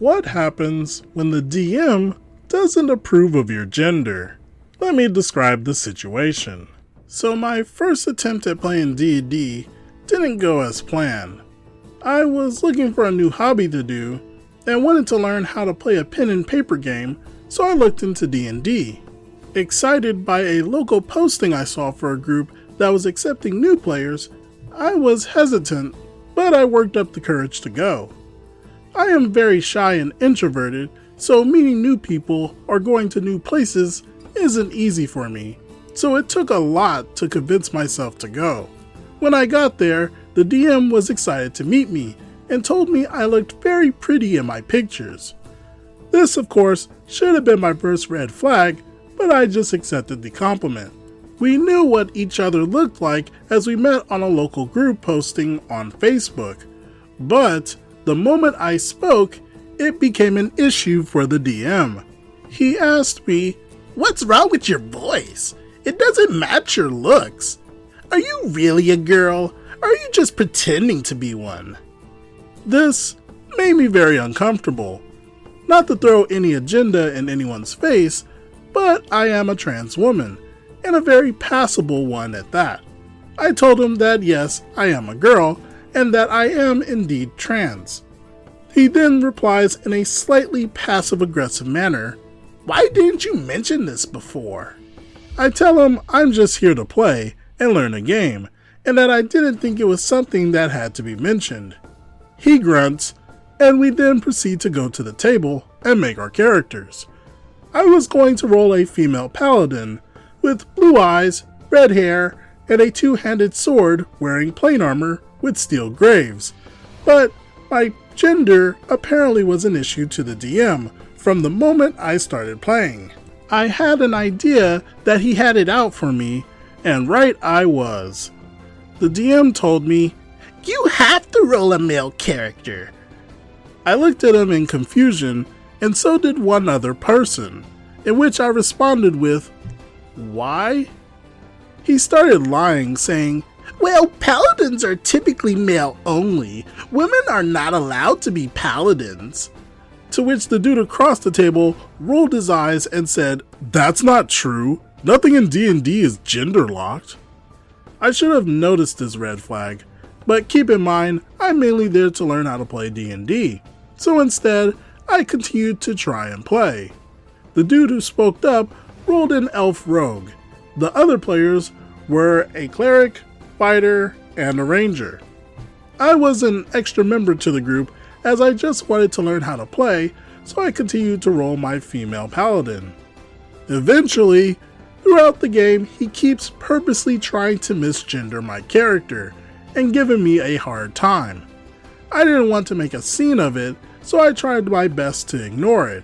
What happens when the DM doesn't approve of your gender? Let me describe the situation. So my first attempt at playing D&D didn't go as planned. I was looking for a new hobby to do and wanted to learn how to play a pen and paper game, so I looked into D&D. Excited by a local posting I saw for a group that was accepting new players, I was hesitant, but I worked up the courage to go. I am very shy and introverted, so meeting new people or going to new places isn't easy for me, so it took a lot to convince myself to go. When I got there, the DM was excited to meet me and told me I looked very pretty in my pictures. This, of course, should have been my first red flag, but I just accepted the compliment. We knew what each other looked like as we met on a local group posting on Facebook, but the moment I spoke, it became an issue for the DM. He asked me, "What's wrong with your voice? It doesn't match your looks. Are you really a girl, or are you just pretending to be one?" This made me very uncomfortable. Not to throw any agenda in anyone's face, but I am a trans woman, and a very passable one at that. I told him that yes, I am a girl, and that I am indeed trans. He then replies in a slightly passive-aggressive manner, "Why didn't you mention this before?" I tell him I'm just here to play and learn a game, and that I didn't think it was something that had to be mentioned. He grunts, and we then proceed to go to the table and make our characters. I was going to roll a female paladin with blue eyes, red hair, and a two-handed sword wearing plate armor with steel graves, but my gender apparently was an issue to the DM from the moment I started playing. I had an idea that he had it out for me, and right I was. The DM told me, "You have to roll a male character." I looked at him in confusion, and so did one other person, in which I responded with, "Why?" He started lying, saying, "Well, paladins are typically male only. Women are not allowed to be paladins." To which the dude across the table rolled his eyes and said, "That's not true. Nothing in D&D is gender locked." I should have noticed this red flag, but keep in mind, I'm mainly there to learn how to play D&D. So instead, I continued to try and play. The dude who spoke up rolled an elf rogue. The other players were a cleric, fighter, and a ranger. I was an extra member to the group as I just wanted to learn how to play, so I continued to roll my female paladin. Eventually, throughout the game, he keeps purposely trying to misgender my character and giving me a hard time. I didn't want to make a scene of it, so I tried my best to ignore it.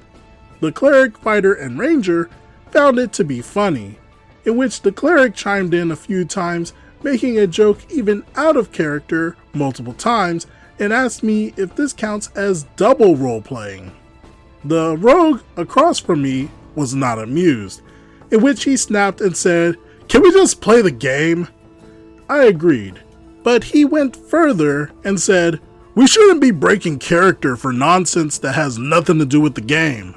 The cleric, fighter, and ranger found it to be funny, in which the cleric chimed in a few times, making a joke even out of character multiple times, and asked me if this counts as double role-playing. The rogue across from me was not amused, in which he snapped and said, "Can we just play the game?" I agreed, but he went further and said, "We shouldn't be breaking character for nonsense that has nothing to do with the game."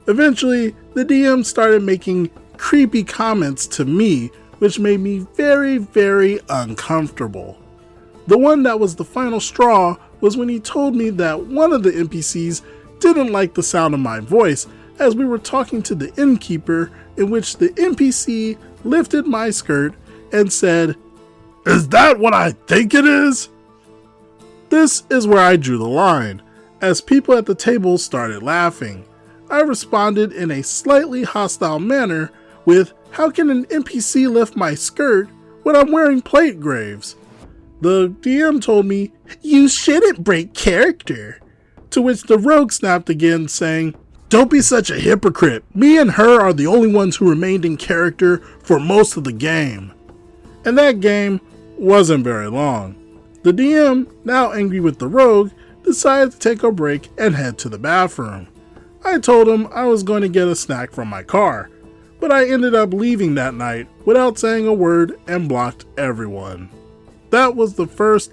Eventually, the DM started making creepy comments to me, which made me very, very uncomfortable. The one that was the final straw was when he told me that one of the NPCs didn't like the sound of my voice as we were talking to the innkeeper, in which the NPC lifted my skirt and said, "Is that what I think it is?" This is where I drew the line, as people at the table started laughing. I responded in a slightly hostile manner with, "How can an NPC lift my skirt when I'm wearing plate graves?" The DM told me, "You shouldn't break character." To which the rogue snapped again, saying, "Don't be such a hypocrite. Me and her are the only ones who remained in character for most of the game." And that game wasn't very long. The DM, now angry with the rogue, decided to take a break and head to the bathroom. I told him I was going to get a snack from my car, but I ended up leaving that night without saying a word and blocked everyone. That was the first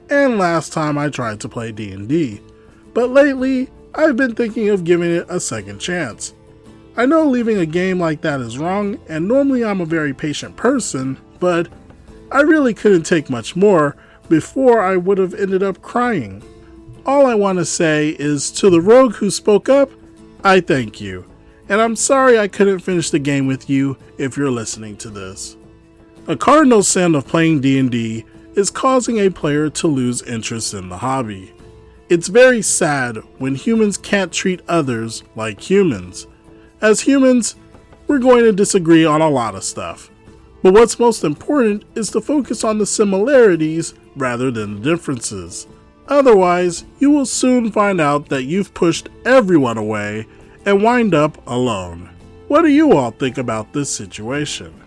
and last time I tried to play D&D, but lately I've been thinking of giving it a second chance. I know leaving a game like that is wrong, and normally I'm a very patient person, but I really couldn't take much more before I would have ended up crying. All I want to say is, to the rogue who spoke up, I thank you, and I'm sorry I couldn't finish the game with you if you're listening to this. A cardinal sin of playing D&D is causing a player to lose interest in the hobby. It's very sad when humans can't treat others like humans. As humans, we're going to disagree on a lot of stuff. But what's most important is to focus on the similarities rather than the differences. Otherwise, you will soon find out that you've pushed everyone away and wind up alone. What do you all think about this situation?